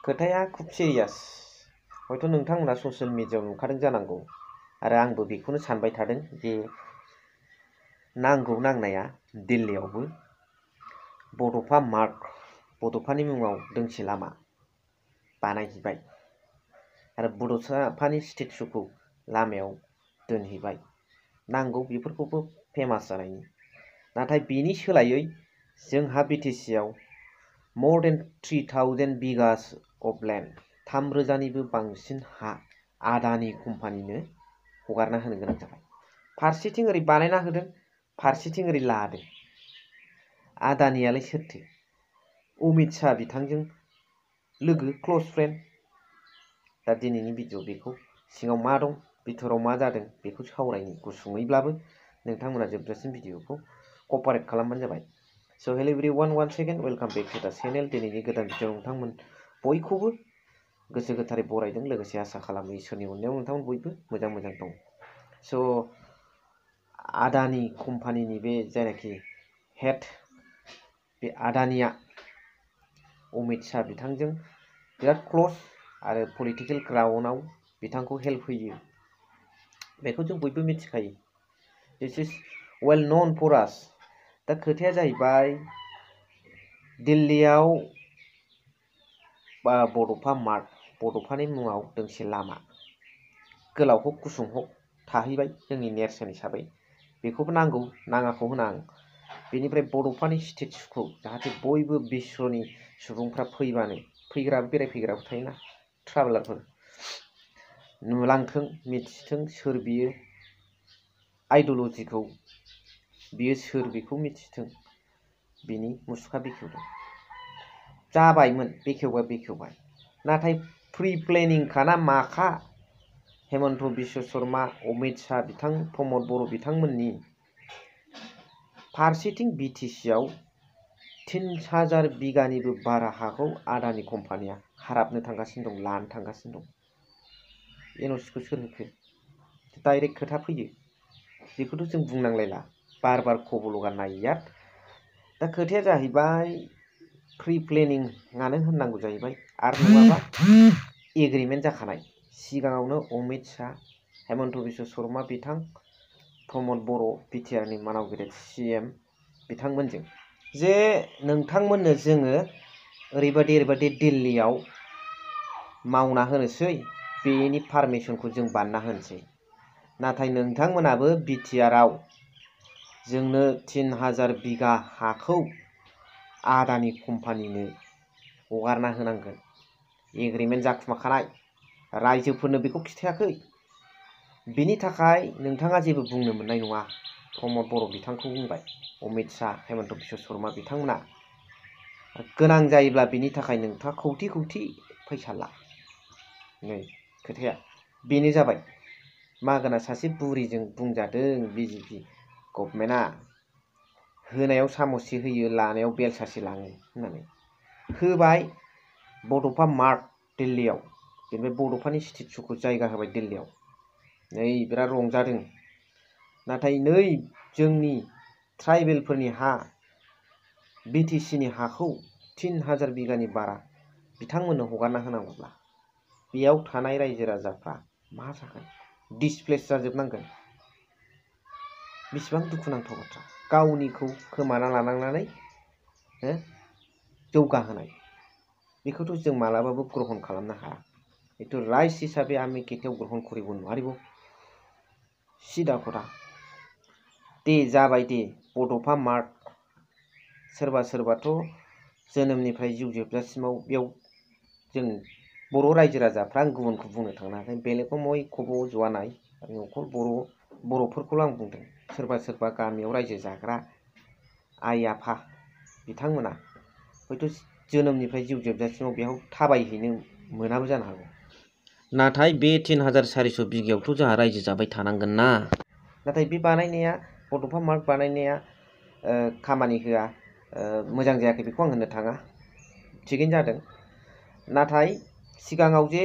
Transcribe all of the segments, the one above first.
खोथाया खूब सिरियास हयथ' नोंथांमोना ससियेल मिडियायाव नुखादों जानांगौ आरो आंबो बेखौनो सानबाय थादों जे नांगौ नांनाया दिल्लीयावबो बड'फा मार्ग बड'फानि मुङाव दोंसे लामा बानायहैबाय आरो बड'फानि स्टेचुखौ लामायाव दोनहैबाय नांगौ बेफोरखौबो फेमास जानायनि नाथाय बेनि सोलायै जोंहा बिटिसिआव more than 3000 bighas of land 3000निबो बांसिन हा आदानि कम्पानिनो हगारना होनो गोनां जाबाय फारसेथिं ओरै बानायना होदों फारसेथिं ओरै लादों आदानियालाय सोरथो अमित शाह बिथांजों लोगो क्ल'ज फ्रेन्ड दा दिनैनि भिडिअ बेखौ सिङाव मा दं बिथोराव मा जादों बेखौ सावरायनि गुसुङैब्लाबो नोंथांमोना जोबजासिम भिडिअखौ कपारेट खालामबानो जाबाय so' hello' everyone one second welcome back to the channel दिनैनि गोदान भिडिअ नोंथांमोन बयखौबो गोसो गोथारै बरायदों लोगोसे आसा खालामो इसोरनि अननायाव नोंथांमोन बयबो मोजां मोजां दं स' आदानि कम्पानिनि बे जायनाखि हेड बे आदानिया अमित शाह बिथांजों बिराद क्ल'ज आरो पलिटिकेल ग्राउन्डआव बिथांखौ हेल्प होयो बेखौ जों बयबो मिथिखायो दिस इज वेल नन फर आस दा खोथाया जाहैबाय दिल्लीयाव बड'फा मार्ग बड'फानि मुङाव दोंसे लामा गोलाव हक गुसुं हक थाहैबाय जोंनि नेरसोन हिसाबै बेखौबो नांगौ नाङाखौ होना आं बेनिफ्राय बड'फानि स्टेचुखौ जाहाथे बयबो बिश्वनि सुबुंफ्रा फैबानो फैग्रा बेरायफैग्राबो थायोना ट्राभेलारफोर नुलांथों मिथिथों सोर बियो आइडिय'लजिखौ बियो सोर बेखौ मिथिथों बिनि मुसुखा बेखेवदों जाबायमोन बेखेवबा बेखेवबाय नाथाय प्रि प्लेनिं खाना माखा हेमन्त बिश्व शर्मा अमित शाह बिथां प्रमद बर' बिथांमोननि फारसेथिं बिटिसिआव 3000 बिगानिबो बारा हाखौ आदानि कम्पानिया हाराबनो थांगासिनो दं लानो थांगासिनो दं एनअसिखौ सोर होखो डाइरेक्ट खोथा फैयो बेखौथ' जों बुंनांलायला बार बार खबलगा नाया दा खोथाया जाहैबाय प्रि प्लेनिंआनो होननांगौ जाहैबाय आरो नङाबा एग्रिमेन्ट जाखानाय सिगाङावनो अमित शाह हेमन्त बिश्व शर्मा बिथां प्रमद बर' बिटिआरनि मानाव गेदेर CM बिथांमोनजों जे नोंथांमोननो जोङो ओरैबायदि दिल्लीयाव मावना होनोसै बेनि पारमिसनखौ जों बानायना होनोसै नाथाय नोंथांमोनाबो बिटिआरआव जोंनो 3000 बिगा हाखौ आदानि कम्पानिनो हगारना होनांगोन एग्रिमेन्ट जाखुमाखानाय रायजोफोरनो बेखौ खिथायाखै बिनि थाखाय नोंथाङा जेबो बुंनो मोननाय नङा प्रमद बर' बिथांखौ बुंबाय अमित शाह हेमन्त बिश्व शर्मा बिथांमोना गोनां जायोब्ला बिनि थाखाय नोंथाङा खौथि खौथि फैसा ला नै खोथाया बेनो जाबाय मागोना सासे बुरिजों बुंजादों बिजेपि गभर्नमेन्टआ होनायाव सामससे होयो लानायाव बेलसासे लाङो होननानै होबाय बड'फा मार्ग दिल्लीयाव बेनिफ्राय बड'फानि स्टेचुखौ जायगा होबाय दिल्लीयाव नै बिराद रंजादों नाथाय नै जोंनि ट्राइबेलफोरनि हा बिटिसिनि हाखौ 3000 बिगानि बारा बिथांमोननो हगारना होनांगौब्ला बेयाव थानाय रायजो राजाफ्रा मा जागोन डिसप्लेस जाजोबनांगोन बेसेबां दुखुनांथाव बाथ्रा गावनिखौ खोमाना लानांनानै जौगाहोनाय बेखौथ' जों मालाबाबो ग्रहन खालामनो हाया बेथ' राइट्स हिसाबै आमी केতিয়াव ग्रहन करिब নোৱাৰিব सिदा खोथा दे जाबाय दे बड'फा मार्ग सोरबा सोरबाथ' जोनोमनिफ्राय जिउ जोबजासिमाव बेयाव जों बर' रायजो राजाफ्रा आं गुबुनखौ बुंनो थाङाखै बेलेगखौ मय खबर जवानाय न'खर बर'फोरखौल' आं बुंदों सोरबा सोरबा गामियाव रायजो जाग्रा आइ आफा बिथांमोना हयथ' जोनोमनिफ्राय जिउ जोबजासिमाव बेयाव थाबायहैनो मोनाबो जानो हागौ नाथाय बे 3400 बिगायावथ' जोंहा रायजो जाबाय थानांगोन ना नाथाय बे बानायनाया बड'फा मार्ग बानायनाया खामानि होआ मोजां जायाखै बेखौ आं होननो थाङा थिगैनो जादों नाथाय सिगाङाव जे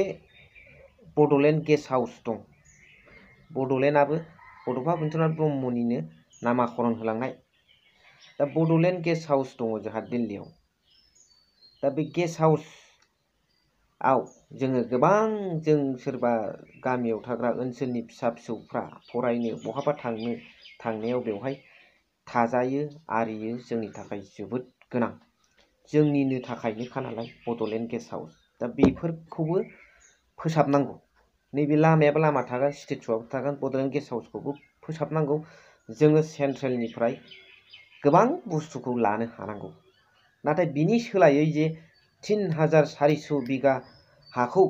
बड'लेण्ड गेस्ट हाउस दं बड'लेण्डआबो बड'फा उपेन्द्रनाथ ब्रह्मनिनो नामाकरन होलांनाय दा बड'लेण्ड गेस्ट हाउस दङ जोंहा दिल्लीयाव दा बे गेस्ट हाउस आव जोङो गोबां जों सोरबा गामियाव थाग्रा ओनसोलनि फिसा फिसौफ्रा फरायनो बहाबा थांनायाव बेवहाय थाजायो आरियो जोंनि थाखाय जोबोद गोनां। जोंनिनो थाखायनोखा नालाय बड'लेण्ड गेस्ट हाउस। दा बेफोरखौबो फोसाबनांगौ। नैबे लामायाबो लामा थागोन, स्टेचुआबो थागोन, बड'लेण्ड गेस्ट हाउसखौबो फोसाबनांगौ। जोङो सेन्ट्रेलनिफ्राय गोबां बुस्थुखौ लानो हानांगौ। नाथाय बिनि सोलायै जे 3400 बिगा हाखौ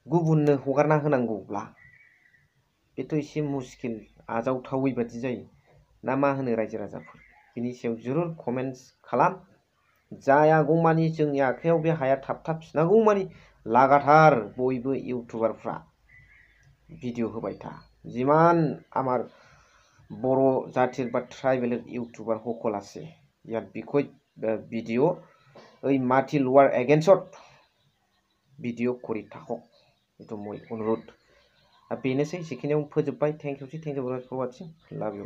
गुबुननो हगारना होनांगौब्ला बेथ' एसे मुस्किल आजावथावै बादि जायो। ना मा होनो रायजो राजाफोर? बिनि सायाव जरुर कमेन्ट्स खालाम। जायागौमानि जोंनि आखायाव बे हाया थाबथाफिननांगौमानि लागातार बयबो इउटुबारफ्रा भिडिअ होबाय था। जिमान आमार बर' জাতির বা ট্রাইবেলের ইউটিউবার সকল আছে ইয়াত বিষয় ভিডিঅ' ওই মাটি লোৱাৰ এগেইনষ্টত ভিডিঅ' কৰি থাকক, এইটো মই অনুৰোধ। बेनोसै, जेखिनियाव फोजोबबाय। Thank you for watching. Love U.